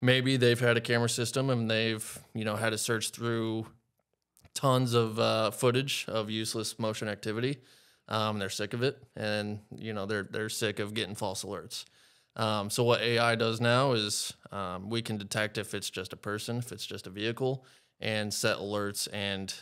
maybe they've had a camera system and they've, had to search through tons of footage of useless motion activity. They're sick of it, and they're sick of getting false alerts. So what AI does now is we can detect if it's just a person, if it's just a vehicle, and set alerts and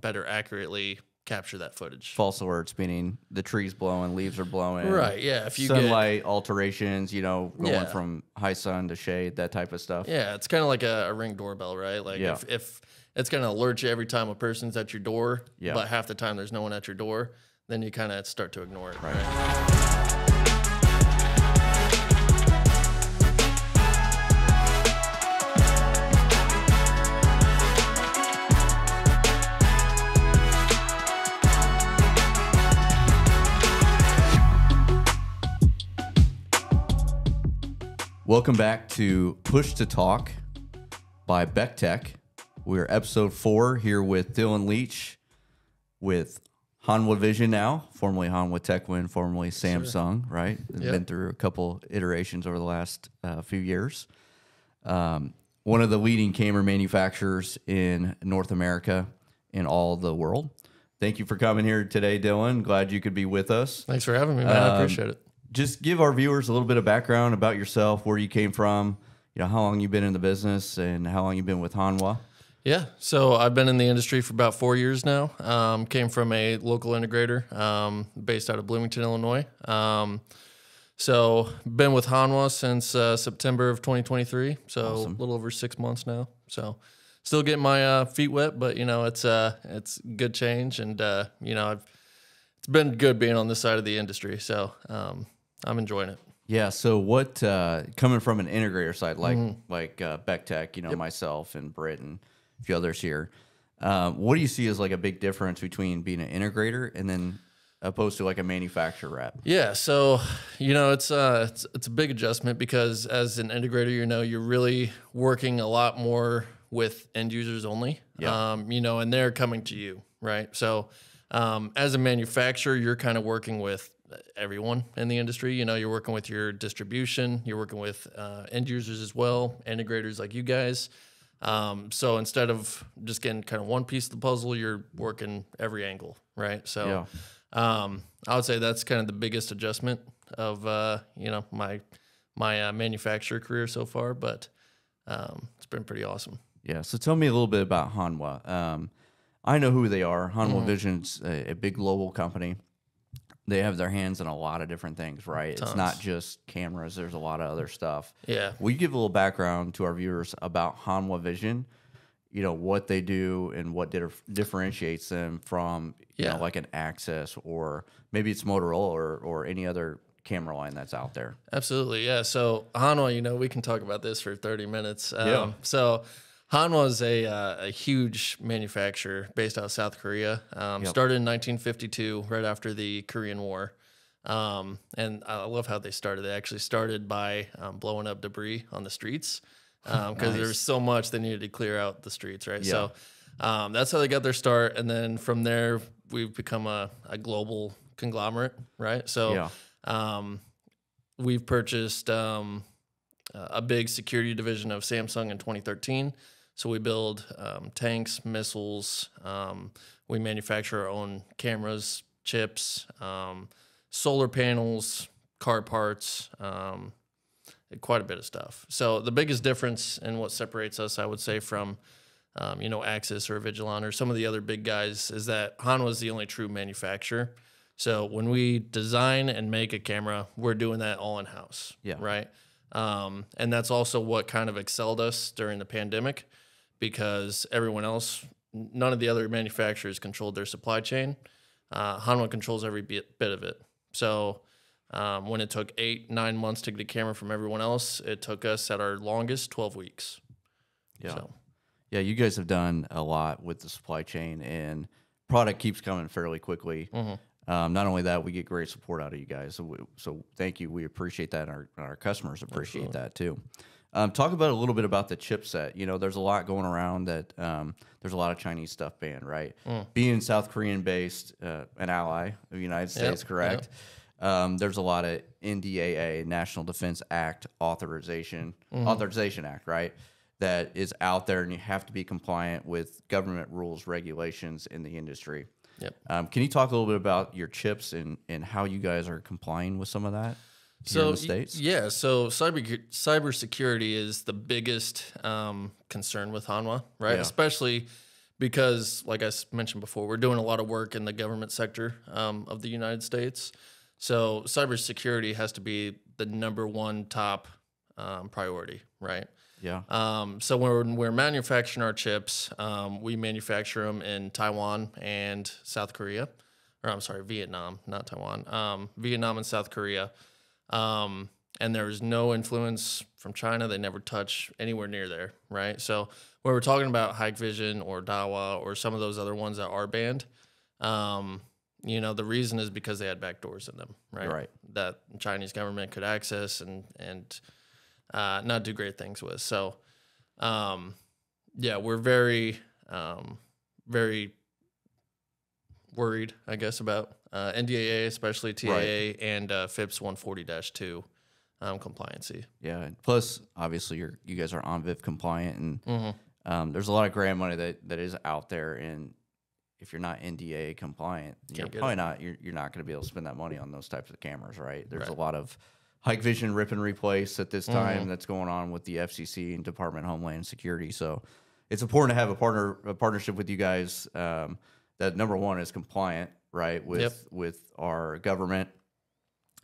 better accurately capture that footage. False alerts meaning the trees blowing, leaves are blowing. Right, yeah. If you sunlight alterations, going Yeah. from high sun to shade, that type of stuff. Yeah, it's kind of like a Ring doorbell, right? Like if it's going to alert you every time a person's at your door, but half the time there's no one at your door, then you kind of start to ignore it, right? Welcome back to Push to Talk by Beck Tech. We're episode 4 here with Dylan Leach with Hanwha Vision now, formerly Hanwha TechWin, formerly Samsung, right? Yep. Been through a couple iterations over the last few years. One of the leading camera manufacturers in North America and all the world. Thank you for coming here today, Dylan. Glad you could be with us. Thanks for having me, man. I appreciate it. Just give our viewers a little bit of background about yourself, where you came from, how long you've been in the business, and how long you've been with Hanwha. Yeah, so I've been in the industry for about 4 years now. Came from a local integrator based out of Bloomington, Illinois. So been with Hanwha since September of 2023, so awesome. A little over 6 months now. So still getting my feet wet, but it's good change, and it's been good being on this side of the industry. So I'm enjoying it. Yeah. So what coming from an integrator side, like Beck Tech, myself and Britt and a few others here, what do you see as like a big difference between being an integrator and then opposed to like a manufacturer rep? Yeah. So it's a big adjustment because as an integrator, you're really working a lot more with end users only. Yeah. And they're coming to you, right? So as a manufacturer, you're kind of working with everyone in the industry. You're working with your distribution, you're working with end users as well, integrators like you guys. So instead of just getting kind of one piece of the puzzle, you're working every angle, right? So I would say that's kind of the biggest adjustment of my manufacturer career so far, but it's been pretty awesome. Yeah. So tell me a little bit about Hanwha. I know who they are. Hanwha Vision's a big global company. They have their hands in a lot of different things, right? Tons. It's not just cameras. There's a lot of other stuff. Yeah. Will you give a little background to our viewers about Hanwha Vision, what they do and what differentiates them from, like an Access or maybe it's Motorola or any other camera line that's out there? Absolutely, yeah. So Hanwha, we can talk about this for 30 minutes. So Hanwha is a huge manufacturer based out of South Korea. Started in 1952, right after the Korean War. And I love how they started. They actually started by blowing up debris on the streets because there was so much they needed to clear out the streets, right? Yeah. So that's how they got their start. And then from there, we've become a global conglomerate, right? So we've purchased a big security division of Samsung in 2013. So we build tanks, missiles. We manufacture our own cameras, chips, solar panels, car parts, quite a bit of stuff. So the biggest difference in what separates us, I would say, from Axis or Vigilon or some of the other big guys is that Hanwha is the only true manufacturer. So when we design and make a camera, we're doing that all in-house, right? And that's also what kind of excelled us during the pandemic because everyone else, none of the other manufacturers controlled their supply chain. Hanwha controls every bit of it. So when it took 8-9 months to get a camera from everyone else, it took us at our longest 12 weeks. Yeah. So. Yeah, you guys have done a lot with the supply chain and product keeps coming fairly quickly. Not only that, we get great support out of you guys. So thank you. We appreciate that. And our customers appreciate that too. Talk about a little bit about the chipset. There's a lot going around that there's a lot of Chinese stuff banned, right? Being South Korean based, an ally of the United States, correct? there's a lot of NDAA, National Defense Act authorization act, right? That is out there, and you have to be compliant with government rules, regulations in the industry. Yep. Can you talk a little bit about your chips and how you guys are complying with some of that here in the States? Yeah, so cybersecurity is the biggest concern with Hanwha, right? Yeah. Especially because, like I mentioned before, we're doing a lot of work in the government sector of the United States. So cybersecurity has to be the #1 top priority, right? Yeah. So when we're manufacturing our chips, we manufacture them in Taiwan and South Korea, or I'm sorry, Vietnam, not Taiwan. Vietnam and South Korea. And there's no influence from China. They never touch anywhere near there, right? So when we're talking about Hike Vision or Dahua or some of those other ones that are banned, you know, the reason is because they had backdoors in them, right? Right. That the Chinese government could access and not do great things with. So, yeah, we're very, very worried, I guess, about NDAA, especially TAA, and FIPS 140-2 compliancy. Yeah. And plus, obviously, you guys are ONVIF compliant, and there's a lot of grant money that is out there. And if you're not NDAA compliant, you're probably not. You're not going to be able to spend that money on those types of cameras, right? There's a lot of Hike Vision rip and replace at this time that's going on with the FCC and Department of Homeland Security. So it's important to have a partnership with you guys that #1 is compliant, right, with our government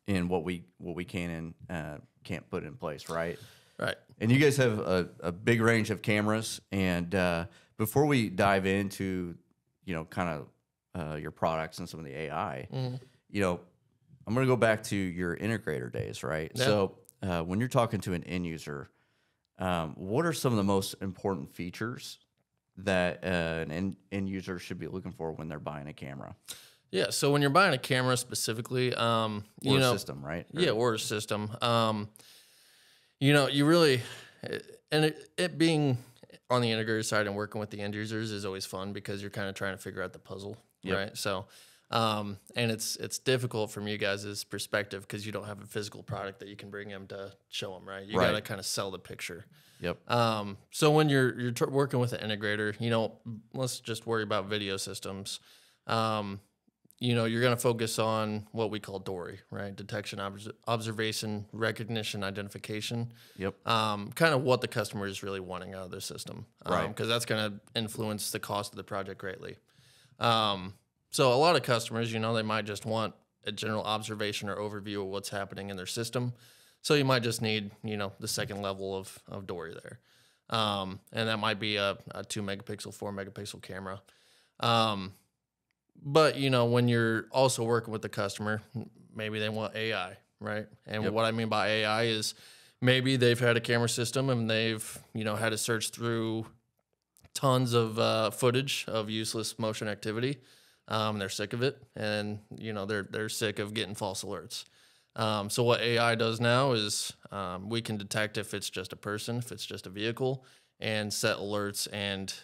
and what we can and can't put in place, right? Right. And you guys have a big range of cameras. And before we dive into, you know, kind of your products and some of the AI, you know, I'm going to go back to your integrator days, right? Yeah. So when you're talking to an end user, what are some of the most important features that an end user should be looking for when they're buying a camera? Yeah, so when you're buying a camera specifically, you know, a system, right? Or a system. You know, you really, and it being on the integrator side and working with the end users is always fun because you're kind of trying to figure out the puzzle, right? So, and it's difficult from you guys' perspective because you don't have a physical product that you can bring them to show them, right? You got to kind of sell the picture. Yep. So when you're working with an integrator, you know, let's just worry about video systems. You know, you're going to focus on what we call DORI, right? Detection, observation, recognition, identification. Yep. Kind of what the customer is really wanting out of their system. Right. Because that's going to influence the cost of the project greatly. So a lot of customers, you know, they might just want a general observation or overview of what's happening in their system. So you might just need, you know, the second level of DORI there. And that might be a 2 megapixel, 4 megapixel camera. But, you know, when you're also working with the customer, maybe they want AI, right? And what I mean by AI is maybe they've had a camera system and they've, you know, had to search through tons of footage of useless motion activity. They're sick of it, and, you know, they're sick of getting false alerts. So what AI does now is we can detect if it's just a person, if it's just a vehicle, and set alerts and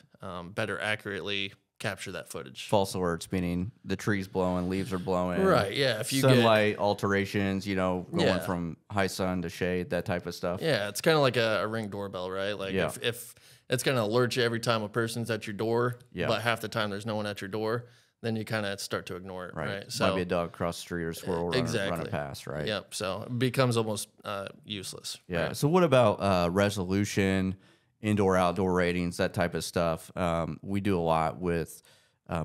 better accurately capture that footage. False alerts, meaning the trees blowing, leaves are blowing. Right, yeah. If you sunlight alterations, you know, going from high sun to shade, that type of stuff. Yeah, it's kind of like a Ring doorbell, right? Like if it's going to alert you every time a person's at your door, but half the time there's no one at your door, then you kind of start to ignore it, right? So might be a dog across the street or a squirrel running past, right? Yep. So it becomes almost useless. Yeah. Right? So what about resolution, indoor, outdoor ratings, that type of stuff? We do a lot with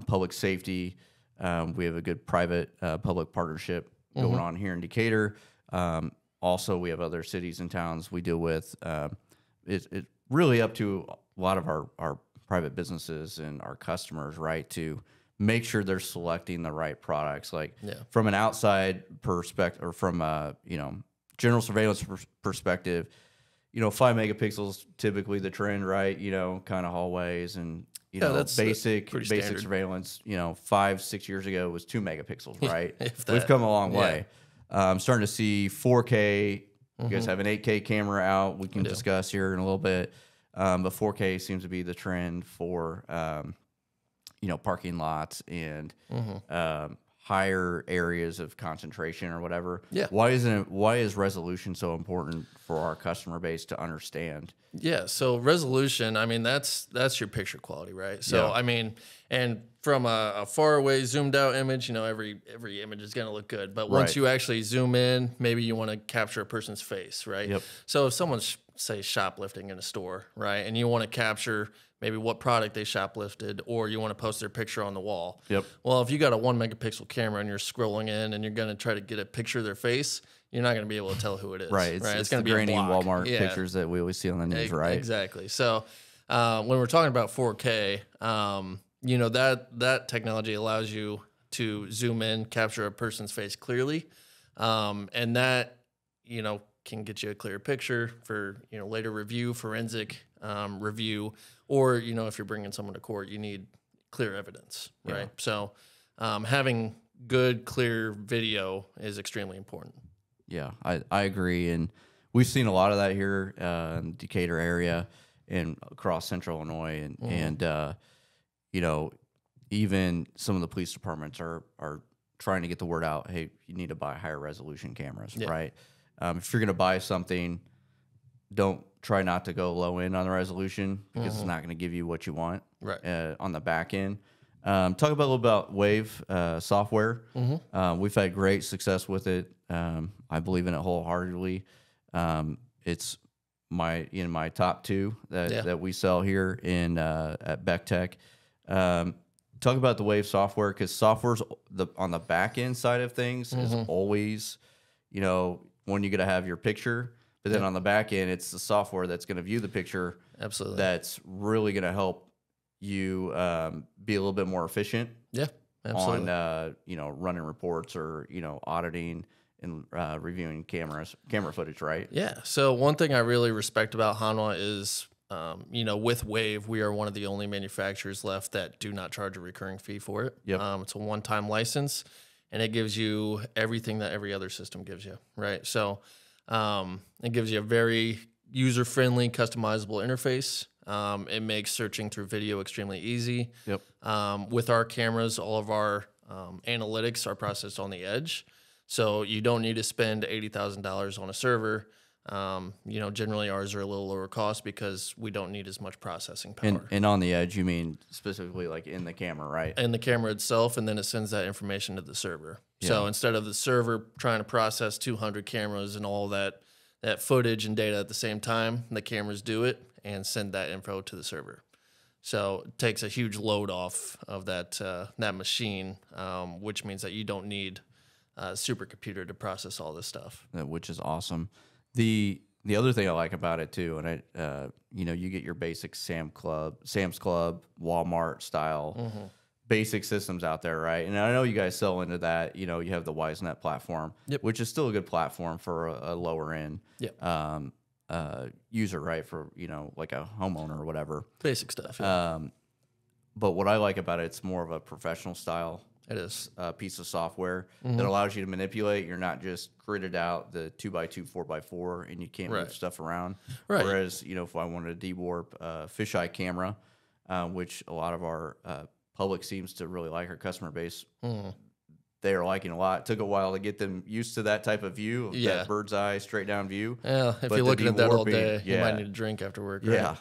public safety. We have a good private public partnership going on here in Decatur. Also, we have other cities and towns we deal with. It's really up to a lot of our private businesses and our customers, right, to make sure they're selecting the right products. Like from an outside perspective, or from a general surveillance perspective, 5 megapixels typically the trend, right? Kind of hallways and that's basic surveillance. 5-6 years ago was 2 megapixels, right? We've come a long way. I'm starting to see 4K. You guys have an 8K camera out. We can discuss here in a little bit. But 4K seems to be the trend for parking lots and higher areas of concentration or whatever. Yeah. Why is resolution so important for our customer base to understand? Yeah. So resolution, I mean, that's your picture quality, right? So, Yeah. I mean, and from a far away zoomed out image, every image is going to look good. But once you actually zoom in, maybe you want to capture a person's face, right? Yep. So if someone's, say, shoplifting in a store, right, and you want to capture maybe what product they shoplifted, or you want to post their picture on the wall. Yep. Well, if you got a 1 megapixel camera and you're scrolling in and you're going to try to get a picture of their face, you're not going to be able to tell who it is. Right. It's going to be grainy a block. Walmart pictures that we always see on the news, right? Exactly. So when we're talking about 4K, that technology allows you to zoom in, capture a person's face clearly, and that can get you a clear picture for later review, forensic review, or if you're bringing someone to court, you need clear evidence, right? Yeah. So having good, clear video is extremely important. Yeah, I agree, and we've seen a lot of that here in the Decatur area and across Central Illinois, and even some of the police departments are trying to get the word out. Hey, you need to buy higher resolution cameras, right? If you're going to buy something, don't try not to go low end on the resolution because it's not going to give you what you want on the back end. Talk about a little about Wave software. We've had great success with it. I believe in it wholeheartedly. It's in my top 2 that we sell here at Beck Tech. Talk about the Wave software, because software's on the back end side of things is always, when you got to have your picture, but then on the back end, it's the software that's going to view the picture. Absolutely. That's really going to help you be a little bit more efficient. Yeah, absolutely. On running reports or auditing and reviewing camera footage, right? Yeah. So one thing I really respect about Hanwha is, with Wave, we are one of the only manufacturers left that do not charge a recurring fee for it. Yep. It's a one-time license, and it gives you everything that every other system gives you, right? So it gives you a very user-friendly, customizable interface. It makes searching through video extremely easy. Yep. With our cameras, all of our analytics are processed on the edge, so you don't need to spend $80,000 on a server. Generally ours are a little lower cost because we don't need as much processing power. And on the edge, you mean specifically like in the camera, right? In the camera itself, and then it sends that information to the server. Yeah. So instead of the server trying to process 200 cameras and all that footage and data at the same time, the cameras do it and send that info to the server. So it takes a huge load off of that machine, which means that you don't need a supercomputer to process all this stuff. Which is awesome. The other thing I like about it too, and you get your basic Sam's Club, Walmart style basic systems out there, right? And I know you guys sell into that. You have the WiseNet platform, which is still a good platform for a lower end user, right? For like a homeowner or whatever. Basic stuff. Yeah. But what I like about it, it's more of a professional style. It is a piece of software that allows you to manipulate. You're not just gridded out the 2x2, 4x4, and you can't move stuff around. Right. Whereas, if I wanted to dewarp a fisheye camera, which a lot of our public seems to really like, our customer base, they are liking a lot. It took a while to get them used to that type of view, that bird's eye, straight down view. Yeah, if you're looking at that all day, you might need a drink after work. Right? Yeah.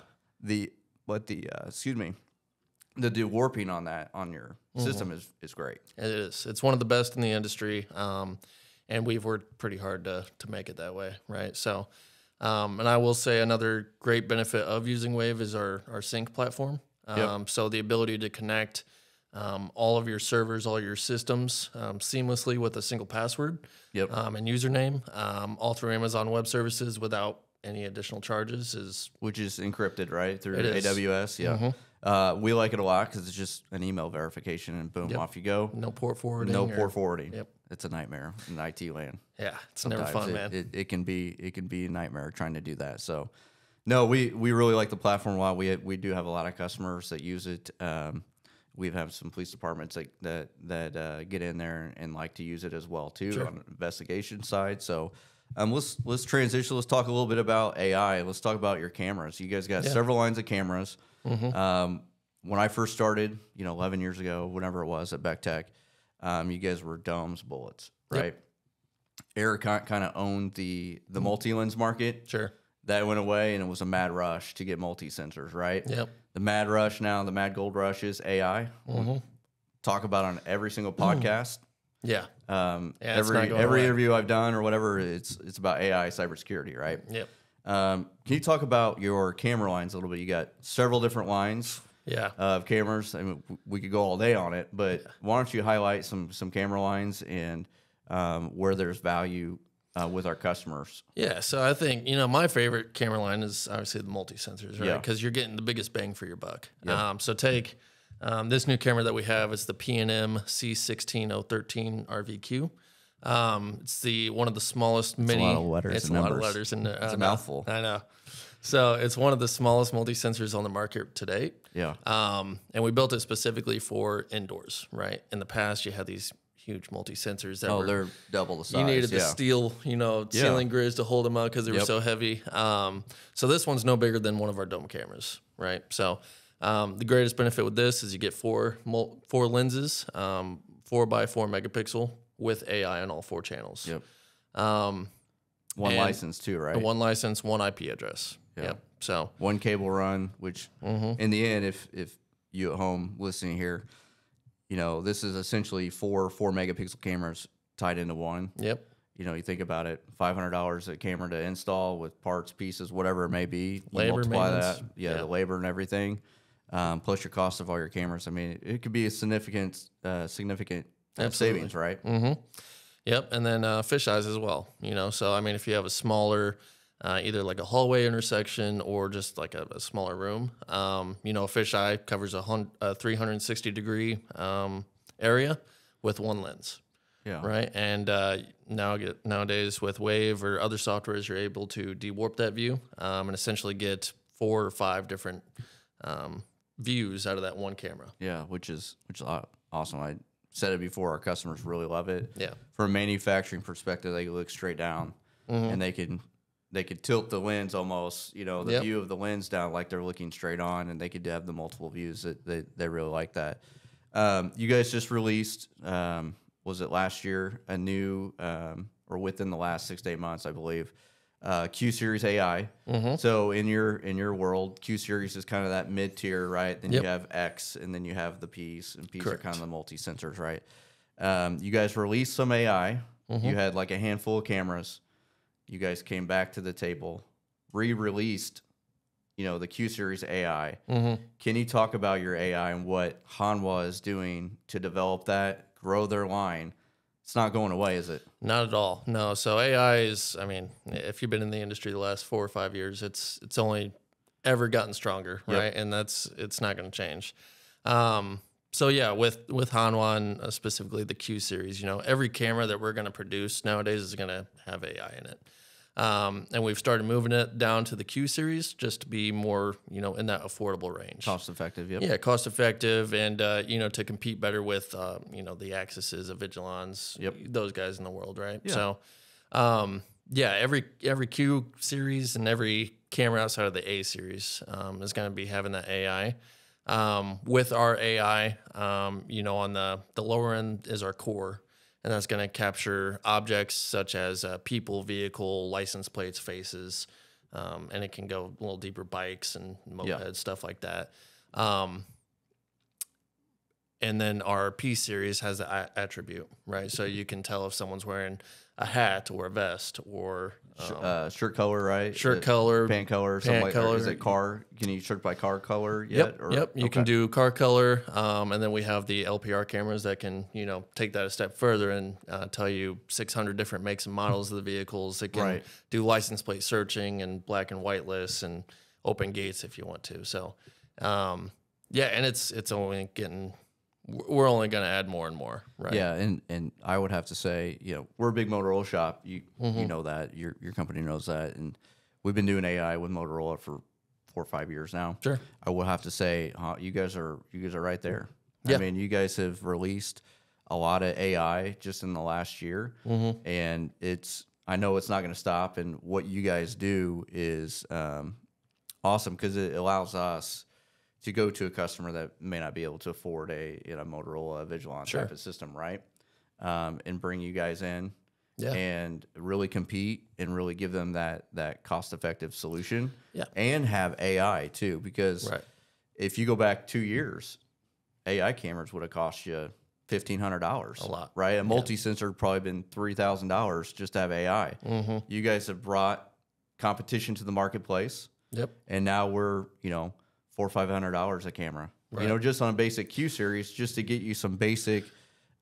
The dewarping on your system is great. It is. It's one of the best in the industry, and we've worked pretty hard to make it that way, right? So, and I will say another great benefit of using Wave is our sync platform. So the ability to connect all of your servers, all your systems seamlessly with a single password and username, all through Amazon Web Services without any additional charges which is encrypted, right, through AWS. Yeah. We like it a lot because it's just an email verification and boom, off you go. No port forwarding. No port forwarding. Yep. It's a nightmare in IT land. Yeah, it's never fun, man. It can be a nightmare trying to do that. So, no, we really like the platform a lot. We do have a lot of customers that use it. We've had some police departments that get in there and like to use it as well too on the investigation side. So. Let's transition. Let's talk a little bit about AI. Let's talk about your cameras. You guys got several lines of cameras. When I first started, 11 years ago, whenever it was at Beck Tech, you guys were domes, bullets, right? Yep. Eric kind of owned the multi-lens market. Sure. That went away, and it was a mad rush to get multi-sensors, right? Yep. The mad rush now, the mad gold rush is AI. Talk about on every single podcast. Yeah. Every interview I've done or whatever, it's about AI cybersecurity, right? Yep. Can you talk about your camera lines a little bit? You got several different lines of cameras. I mean, we could go all day on it, but why don't you highlight some camera lines and where there's value with our customers? Yeah, so I think, my favorite camera line is obviously the multi-sensors, right? Because you're getting the biggest bang for your buck. So take this new camera that we have. It's the P&M C16013 RVQ. It's one of the smallest mini. It's a lot of letters. It's a lot of letters in there. It's a mouthful. I know. So it's one of the smallest multi-sensors on the market to date. Yeah. And we built it specifically for indoors, right? In the past, you had these huge multi-sensors that they're double the size. You needed the steel, ceiling grids to hold them up because they were so heavy. So this one's no bigger than one of our dome cameras, right? So the greatest benefit with this is you get four lenses, 4x4 megapixel with AI on all 4 channels. Yep. One license too, right? One license, one IP address. Yep. So one cable run, which in the end, if you at home listening here, this is essentially four megapixel cameras tied into one. Yep. You think about it, $500 a camera to install with parts, pieces, whatever it may be. You labor, multiply that, the labor and everything, plus your cost of all your cameras. I mean, it could be a significant savings, right? Yep, and then fisheyes as well. So I mean, if you have a smaller, either like a hallway intersection or just like a smaller room, a fisheye covers a 360-degree area with one lens. Yeah. Right. And nowadays with Wave or other softwares, you're able to dewarp that view and essentially get 4 or 5 different views out of that one camera. Yeah, which is awesome. I said it before. Our customers really love it. Yeah. From a manufacturing perspective, they can look straight down and they could tilt the lens almost, the view of the lens down like they're looking straight on, and they could have the multiple views. That they really like that. You guys just released. Was it last year, a new, or within the last 6 to 8 months, I believe, Q Series AI. So in your world, Q Series is kind of that mid tier, right? Then you have X, and then you have the P's, and P's are kind of the multi sensors, right? You guys released some AI. You had like a handful of cameras. You guys came back to the table, re-released, the Q Series AI. Can you talk about your AI and what Hanwha is doing to develop that? Grow their line. It's not going away, is it? Not at all. No. So AI is, I mean, if you've been in the industry the last 4 or 5 years, it's only ever gotten stronger, right? And it's not going to change. So yeah, with Hanwha and specifically the Q series, every camera that we're going to produce nowadays is going to have AI in it. And we've started moving it down to the Q series just to be more, in that affordable range. Cost effective, yep. Yeah, cost effective, and to compete better with, the Axis's of Vigilons, those guys in the world, right? Yeah. So, every Q series and every camera outside of the A series is going to be having that AI. With our AI, on the lower end is our core. And that's going to capture objects such as people, vehicle, license plates, faces, and it can go a little deeper, bikes and mopeds, stuff like that. And then our P series has the attribute, right? So you can tell if someone's wearing a hat or a vest or shirt color, right? Shirt color, pant color, something like that. Is it car? Can you sort by car color yet? Yep. You can do car color, and then we have the LPR cameras that can take that a step further and tell you 600 different makes and models of the vehicles. It can do license plate searching and black and white lists and open gates if you want to. So, and it's only getting. We're only going to add more and more, right? Yeah, and I would have to say, we're a big Motorola shop. You know that. Your company knows that. And we've been doing AI with Motorola for 4 or 5 years now. Sure. I will have to say, you guys are right there. Yeah. I mean, you guys have released a lot of AI just in the last year. And I know it's not going to stop. And what you guys do is awesome because it allows us to go to a customer that may not be able to afford a Motorola Vigilon type of system, right? and bring you guys in Yeah. and really compete and really give them that cost-effective solution. Yeah. And have AI too, because if you go back 2 years, AI cameras would have cost you $1,500. A lot. Right? A multi-sensor would probably been $3,000 just to have AI. You guys have brought competition to the marketplace. Yep. And now we're, $400 or $500 a camera. Right. Just on a basic Q series, just to get you some basic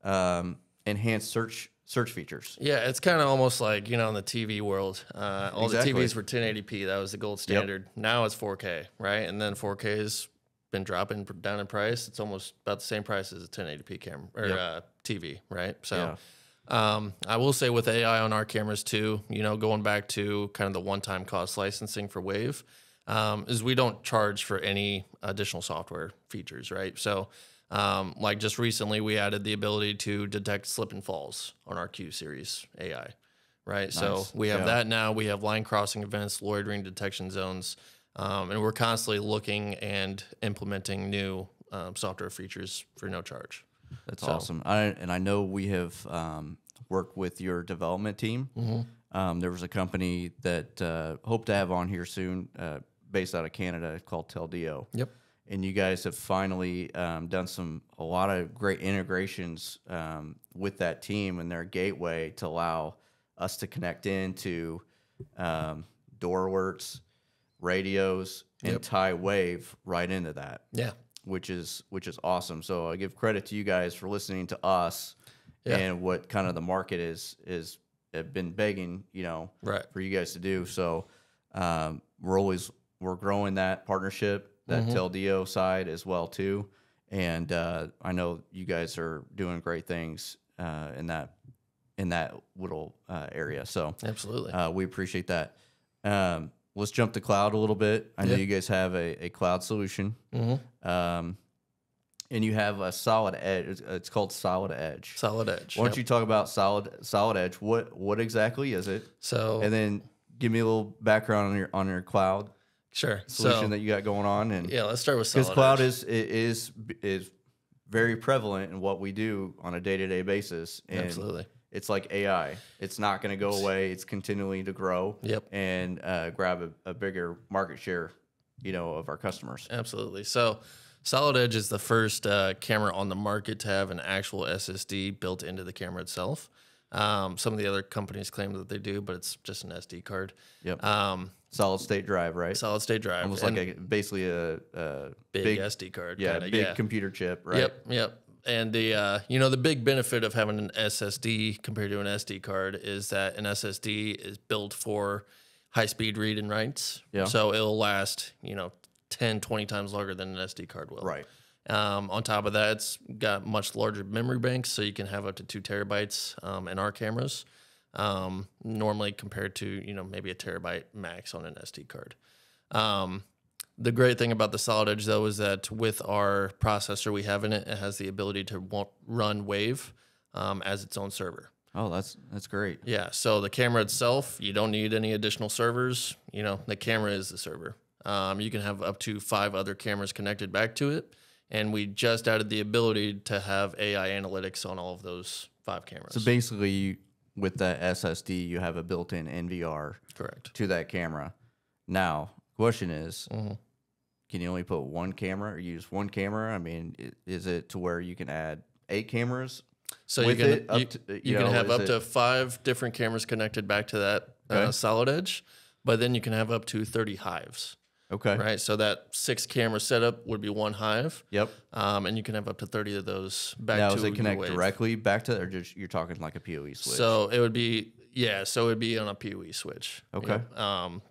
enhanced search features. Yeah, it's kind of almost like, in the TV world, all Exactly. the TVs were 1080p. That was the gold standard. Now it's 4K, right? And then 4K has been dropping down in price. It's almost about the same price as a 1080p camera or TV, right? So I will say with AI on our cameras too, going back to kind of the one-time cost licensing for Wave, is we don't charge for any additional software features, right? So like just recently, we added the ability to detect slip and falls on our Q series AI, right? Nice. So we have that now. We have line crossing events, loitering detection zones, and we're constantly looking and implementing new software features for no charge. That's awesome. I know we have worked with your development team. There was a company that hope to have on here soon, based out of Canada, called Teldio. Yep. And you guys have finally done a lot of great integrations with that team and their gateway to allow us to connect into door alerts, radios, and tie Wave right into that. Yeah, which is awesome. So I give credit to you guys for listening to us and what kind of the market is have been begging, for you guys to do. So we're growing that partnership. That Teldio side as well too, and I know you guys are doing great things in that little area. So absolutely, we appreciate that. Let's jump to cloud a little bit. I know you guys have a cloud solution, and you have a Solid Edge. It's called Solid Edge. Solid Edge. Why don't you talk about Solid Edge? What exactly is it? So, and then give me a little background on your cloud. Sure. Solution that you got going on, and let's start with Solid because cloud Edge. is very prevalent in what we do on a day-to-day basis. And absolutely, it's like AI. It's not going to go away. It's continuing to grow. Yep. And grab a bigger market share, of our customers. Absolutely. So, Solid Edge is the first camera on the market to have an actual SSD built into the camera itself. Some of the other companies claim that they do, but it's just an SD card. Yep. Solid state drive, right? Solid state drive. Almost like basically a big SD card. Yeah, kinda, big computer chip, right? Yep. And the big benefit of having an SSD compared to an SD card is that an SSD is built for high-speed read and writes. Yeah. So it'll last, 10, 20 times longer than an SD card will. Right. On top of that, it's got much larger memory banks, so you can have up to 2 terabytes in our cameras. Normally compared to, maybe a terabyte max on an SD card. The great thing about the Solid Edge, though, is that with our processor we have in it, it has the ability to run Wave as its own server. Oh, that's great. Yeah, so the camera itself, you don't need any additional servers. The camera is the server. You can have up to 5 other cameras connected back to it, and we just added the ability to have AI analytics on all of those 5 cameras. So basically, with that SSD, you have a built-in NVR correct to that camera. Now, question is, can you only put one camera or use one camera? I mean, is it to where you can add 8 cameras? So you can have up to 5 different cameras connected back to that Solid Edge, but then you can have up to 30 hives. Okay. Right. So that 6 camera setup would be one hive. Yep. And you can have up to 30 of those back now, to does it connect Wave. directly back to, or just you're talking like a PoE switch? So it would be, so it would be on a PoE switch. Okay.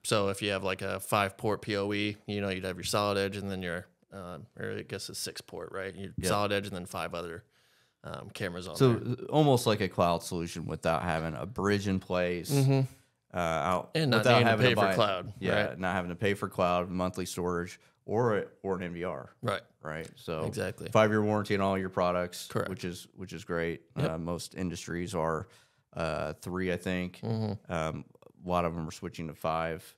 So if you have like a 5-port PoE, you'd have your Solid Edge and then your, or I guess a 6-port, right? Your Solid Edge and then 5 other cameras on there. So almost like a cloud solution without having a bridge in place. Out and not without having having to pay buy, for cloud. Yeah, right? Not having to pay for cloud, monthly storage, or an NVR. Right. So exactly 5-year warranty on all your products. Correct. Which is great. Yep. Most industries are 3, I think. A lot of them are switching to 5.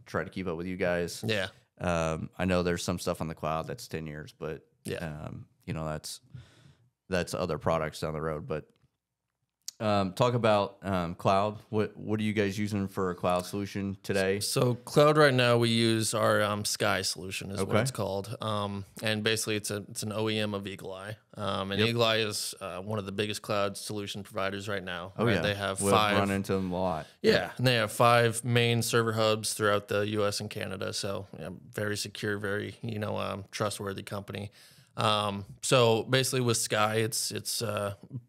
Try to keep up with you guys. Yeah. I know there's some stuff on the cloud that's 10 years, but that's other products down the road. But Talk about cloud. What are you guys using for a cloud solution today? So cloud right now we use our Sky solution is what Okay. it's called, and basically it's an OEM of Eagle Eye, and Yep. Eagle Eye is one of the biggest cloud solution providers right now. Oh right? yeah, They have we've five. run into them a lot. Yeah, and they have 5 main server hubs throughout the U.S. and Canada. So very secure, very trustworthy company. So basically with Sky, it's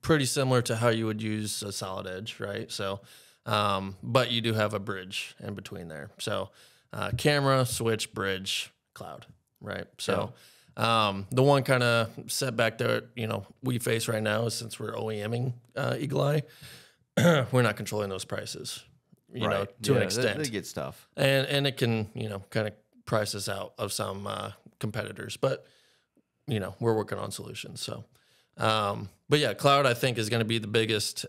pretty similar to how you would use a Solid Edge, right? So, but you do have a bridge in between there. So, camera, switch, bridge, cloud, right? So, the one kind of setback that we face right now is since we're OEMing Eagle Eye, we're not controlling those prices, to an extent. It gets tough, and it can kind of price us out of some competitors, but we're working on solutions. So, but yeah, cloud I think is going to be the biggest.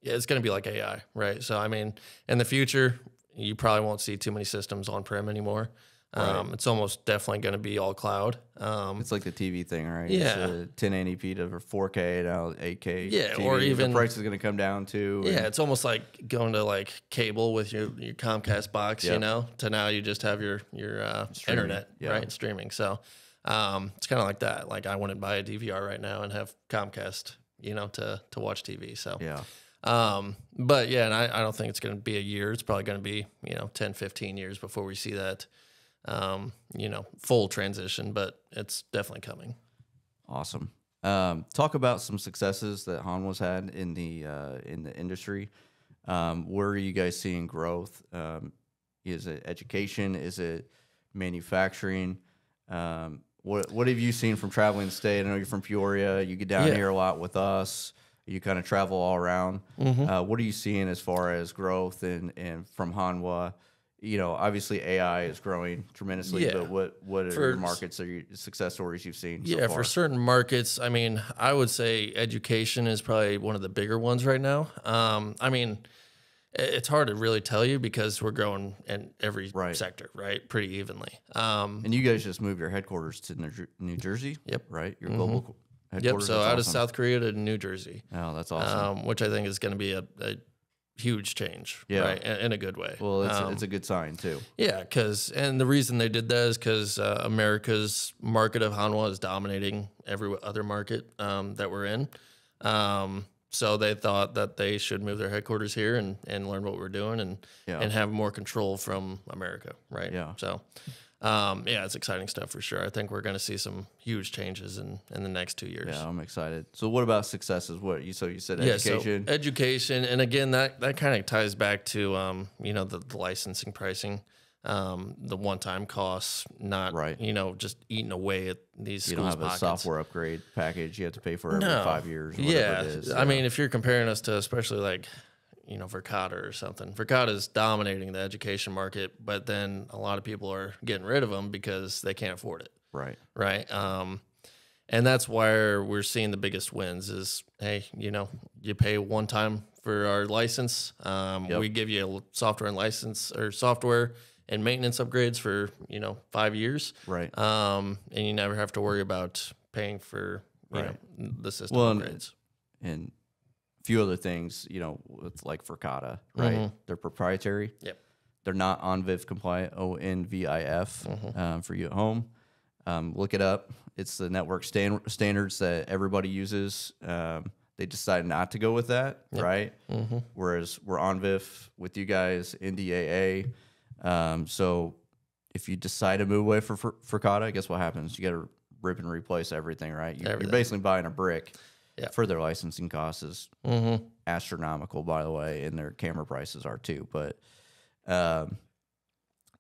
It's going to be like AI, right? So I mean, in the future, you probably won't see too many systems on prem anymore. Right. It's almost definitely going to be all cloud. it's like the TV thing, right? Yeah. It's 1080p to 4K now 8K. Yeah, TV. or even the price is going to come down too. Yeah, it's almost like going to like cable with your Comcast box, Yep. to now you just have your internet, Yeah. right, streaming. So it's kind of like that. Like I wouldn't buy a DVR right now and have Comcast, to watch TV. So Yeah. but yeah, and I don't think it's going to be a year. It's probably going to be 10, 15 years before we see that full transition. But it's definitely coming. Awesome. Talk about some successes that Hanwha's had in the industry. Where are you guys seeing growth? Is it education? Is it manufacturing? What have you seen from traveling the state? I know you're from Peoria. You get down here a lot with us. You kind of travel all around. What are you seeing as far as growth and from Hanwha? Obviously AI is growing tremendously, but what are your markets or your success stories you've seen so far? For certain markets, I mean, I would say education is probably one of the bigger ones right now. I mean, it's hard to really tell you because we're growing in every sector, right? Pretty evenly. And you guys just moved your headquarters to New Jersey? Yep. Right? Your global Yep, headquarters? so out of South Korea to New Jersey. Oh, that's awesome. Which I think is going to be a huge change, right? In a good way. Well, it's a good sign too. Yeah, and the reason they did that is because America's market of Hanwha is dominating every other market that we're in. So they thought that they should move their headquarters here and learn what we're doing and have more control from America, right? Yeah. So, it's exciting stuff for sure. I think we're going to see some huge changes in the next 2 years. Yeah, I'm excited. So what about successes? You said education? So education. And again, that kind of ties back to, the licensing pricing, the one-time costs, not, just eating away at these schools' You don't have a software upgrade package you have to pay for every 5 years. Or yeah. It is. I mean, if you're comparing us to especially like, Verkada or something. Verkada is dominating the education market, but then a lot of people are getting rid of them because they can't afford it. Right. Right. And that's where we're seeing the biggest wins is, hey, you pay one time for our license. We give you a software and license or software and maintenance upgrades for, 5 years. Right. And you never have to worry about paying for, the system upgrades. And few other things, it's like Verkada, right? They're proprietary. Yep. They're not ONVIF compliant, ONVIF, for you at home. Look it up. It's the network standards that everybody uses. They decided not to go with that, right? Whereas we're ONVIF with you guys, NDAA. So if you decide to move away from Verkada, guess what happens? You got to rip and replace everything, right? You're basically buying a brick. Yeah. For their licensing costs is astronomical, by the way, and their camera prices are too. But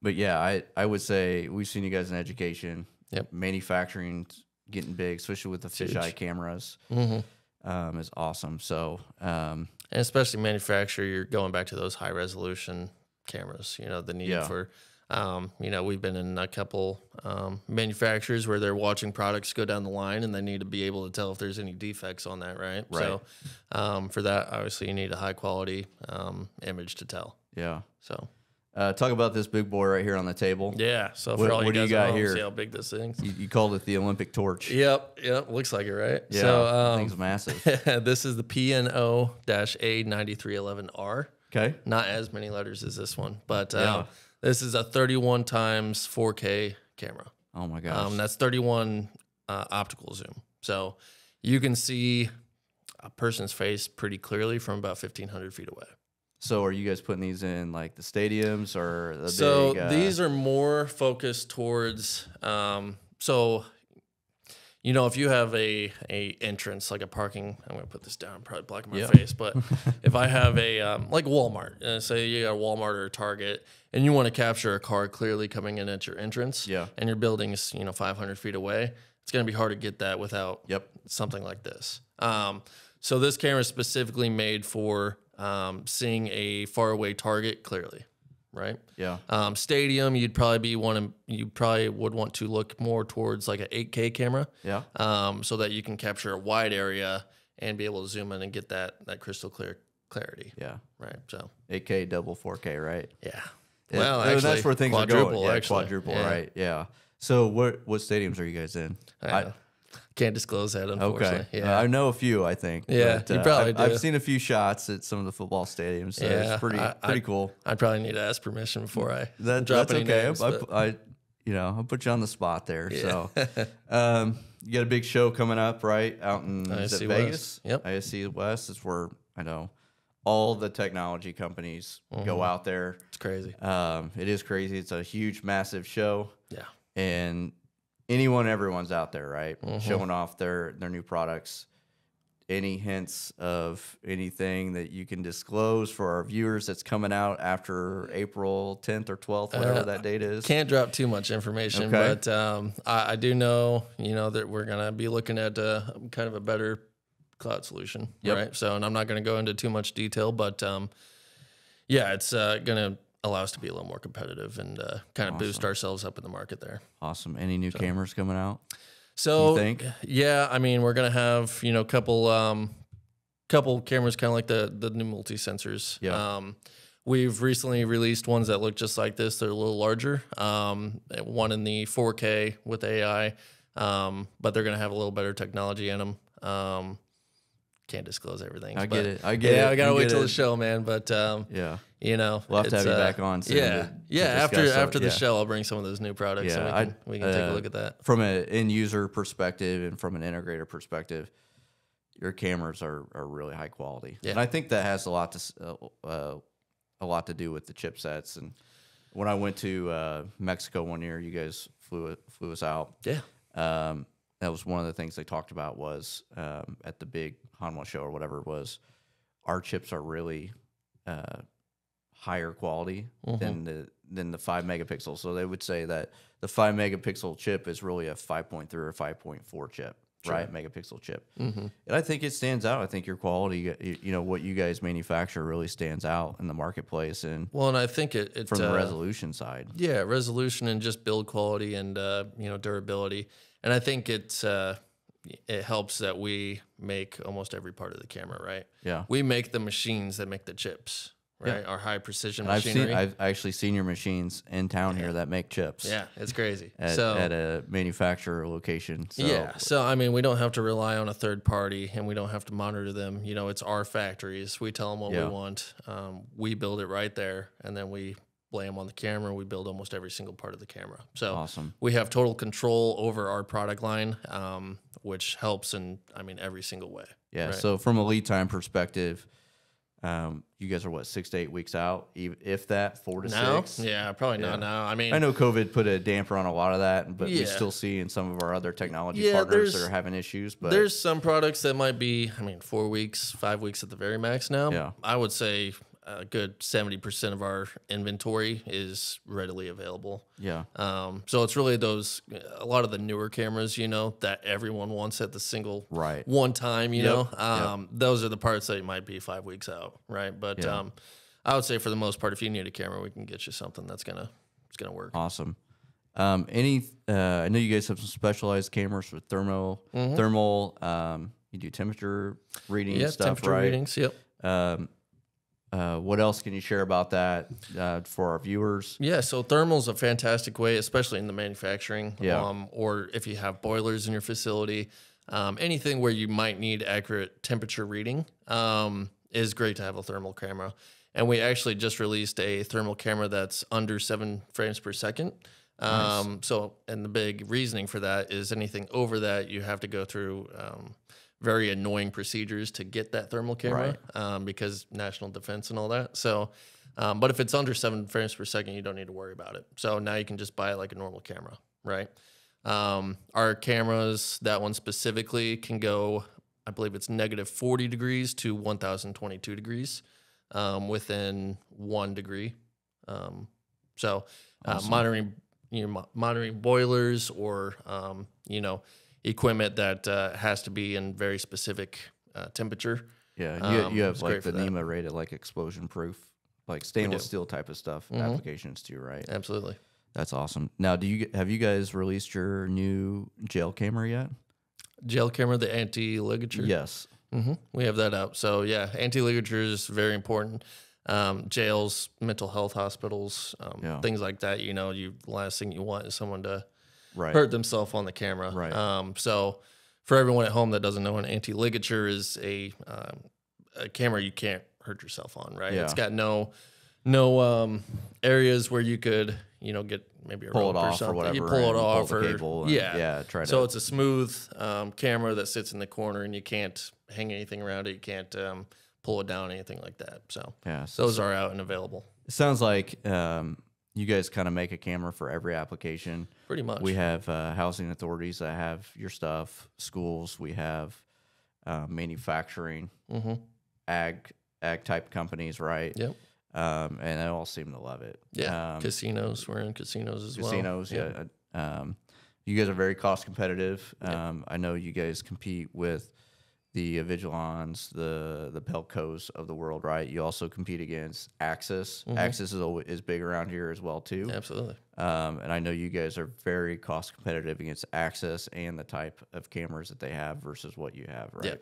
yeah, I would say we've seen you guys in education, manufacturing getting big, especially with the fisheye cameras, is awesome. So and especially manufacturer, you're going back to those high resolution cameras. The need for. We've been in a couple manufacturers where they're watching products go down the line and they need to be able to tell if there's any defects on that, right? So for that, obviously, you need a high quality image to tell. Yeah. So Talk about this big boy right here on the table. Yeah. So for all you guys at home, see how big this thing is. You called it the Olympic torch. Yep. Looks like it, right? Yeah. So, thing's massive. This is the PNO-A9311R. Okay. Not as many letters as this one, but this is a 31 times 4K camera. Oh my gosh. That's 31 optical zoom. So you can see a person's face pretty clearly from about 1,500 feet away. So are you guys putting these in like the stadiums or the big, these are more focused towards you know, if you have a entrance like a parking, I'm gonna put this down, probably blocking my face, but if I have a like Walmart, say you got a Walmart or a Target, and you want to capture a car clearly coming in at your entrance, and your building is 500 feet away, it's gonna be hard to get that without something like this. So this camera is specifically made for seeing a faraway target clearly, right? Yeah. Stadium, you probably would want to look more towards like an 8K camera. Yeah. So that you can capture a wide area and be able to zoom in and get that crystal clear clarity. Yeah. Right. So 8K, double 4K, right? Yeah. Well, actually, that's where things are going. Yeah, quadruple, right? Yeah. So what stadiums are you guys in? I can't disclose that, unfortunately. Okay. Yeah. I know a few, I think. Yeah, but, you probably do. I've seen a few shots at some of the football stadiums, so it's pretty cool. I'd probably need to ask permission before I drop that's any okay. names. I'll put you on the spot there. Yeah. So you got a big show coming up, right? Out in ISC Vegas? Yep. ISC West is where I know all the technology companies go out there. It's crazy. It is crazy. It's a huge, massive show. Yeah. And everyone's out there, right? Showing off their new products. Any hints of anything that you can disclose for our viewers that's coming out after April 10th or 12th, whatever that date is? Can't drop too much information, but I do know, that we're going to be looking at kind of a better cloud solution, right? So, and I'm not going to go into too much detail, but it's going to allow us to be a little more competitive and kind of boost ourselves up in the market there. Awesome. Any new cameras coming out? So, you think? Yeah, I mean, we're going to have, a couple cameras kind of like the new multi-sensors. Yeah. We've recently released ones that look just like this. They're a little larger. One in the 4K with AI, but they're going to have a little better technology in them. Can't disclose everything. I get it. I got to wait till the show, man. But, we'll have to have you back on soon. After the show, I'll bring some of those new products and we can take a look at that. From an end user perspective and from an integrator perspective, your cameras are really high quality. Yeah. And I think that has a lot to do with the chipsets. And when I went to Mexico one year, you guys flew us out. Yeah. That was one of the things they talked about was at the big Hanwha show or whatever it was, our chips are really higher quality than the 5 megapixels. So they would say that the 5 megapixel chip is really a 5.3 or 5.4 chip, right? Megapixel chip. And I think it stands out. I think your quality, what you guys manufacture really stands out in the marketplace. And I think it from the resolution side. Yeah, resolution and just build quality and durability. And I think it helps that we make almost every part of the camera, right? Yeah. We make the machines that make the chips, right? Yeah. Our high precision and machinery. I've actually seen your machines in town here that make chips. Yeah, it's crazy. At a manufacturer location. So. Yeah. So, I mean, we don't have to rely on a third party and we don't have to monitor them. It's our factories. We tell them what we want. We build it right there and then we lay them on the camera. We build almost every single part of the camera. So awesome. We have total control over our product line, which helps in, every single way. Yeah. Right? So from a lead time perspective, you guys are what, 6 to 8 weeks out, if that, 4 to 6? Yeah, probably not now. I know COVID put a damper on a lot of that, but we still see in some of our other technology partners that are having issues. But there's some products that might be, 4 weeks, 5 weeks at the very max now. Yeah. I would say a good 70% of our inventory is readily available. Yeah. So it's really a lot of the newer cameras, that everyone wants at the single one time, those are the parts that might be 5 weeks out. Right. But, I would say for the most part, if you need a camera, we can get you something that's going to work. Awesome. I know you guys have some specialized cameras for thermal, you do temperature readings, stuff, temperature readings. Yep. What else can you share about that for our viewers? Yeah, so thermal is a fantastic way, especially in the manufacturing, or if you have boilers in your facility, anything where you might need accurate temperature reading is great to have a thermal camera. And we actually just released a thermal camera that's under 7 frames per second. Nice. And the big reasoning for that is anything over that, you have to go through very annoying procedures to get that thermal camera, because national defense and all that. So, but if it's under 7 frames per second, you don't need to worry about it. So now you can just buy it like a normal camera, right? Our cameras, that one specifically, can go, I believe it's -40 degrees to 1022 degrees within 1 degree. Awesome. Monitoring boilers or equipment that has to be in very specific temperature. Yeah, you have like the NEMA rated like explosion proof, like stainless steel type of stuff applications too, right? Absolutely. That's awesome. Now, have you guys released your new jail camera yet? Jail camera, the anti-ligature? Yes. We have that out. So yeah, anti-ligature is very important. Jails, mental health hospitals, things like that. The last thing you want is someone to hurt themselves on the camera. Right. So for everyone at home that doesn't know, an anti-ligature is a camera you can't hurt yourself on, right? Yeah. It's got no areas where you could, get maybe a rope or something. Or whatever, you pull it off pull the cable and, So it's a smooth camera that sits in the corner, and you can't hang anything around it. You can't pull it down, anything like that. So those are out and available. It sounds like you guys kind of make a camera for every application. Pretty much. We have housing authorities that have your stuff, schools. We have manufacturing, ag type companies, right? Yep. And they all seem to love it. Yeah. Casinos. We're in casinos as well. Casinos, yeah. You guys are very cost competitive. I know you guys compete with the Vigilons, the Pelcos of the world, right? You also compete against Axis. Axis is big around here as well, too. Absolutely. And I know you guys are very cost competitive against Axis and the type of cameras that they have versus what you have, right?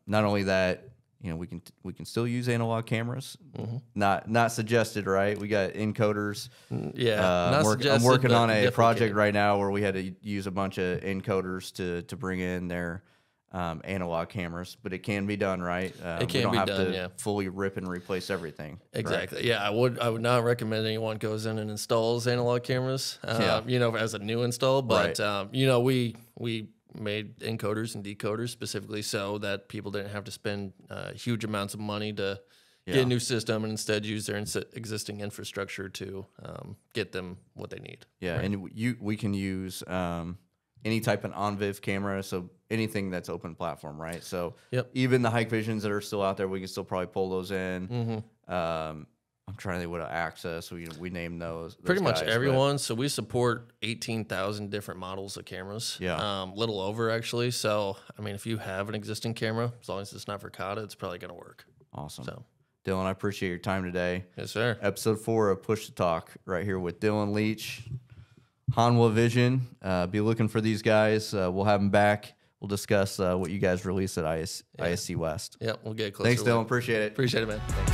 Not only that, we can still use analog cameras. Not suggested, right? We got encoders. I'm working on a project right now where we had to use a bunch of encoders to bring in their analog cameras, but it can be done, right? It can be done. We don't have to fully rip and replace everything. Exactly. Right? Yeah, I would not recommend anyone goes in and installs analog cameras. As a new install, but we made encoders and decoders specifically so that people didn't have to spend huge amounts of money to get a new system, and instead use their existing infrastructure to get them what they need. Yeah, right? And we can use any type of on-viv camera, so anything that's open platform, right? So even the Hike Visions that are still out there, we can still probably pull those in. I'm trying to think what access we name those. Pretty much everyone. So we support 18,000 different models of cameras. Little over actually. So I mean, if you have an existing camera, as long as it's not for Kata, it's probably going to work. Awesome. So Dylan, I appreciate your time today. Yes, sir. Episode 4 of Push to Talk right here with Dylan Leach, Hanwha Vision. Be looking for these guys. We'll have them back. We'll discuss what you guys released at ISC West. Yep, we'll get closer. Thanks, Dylan. Appreciate it. Appreciate it, man. Thanks.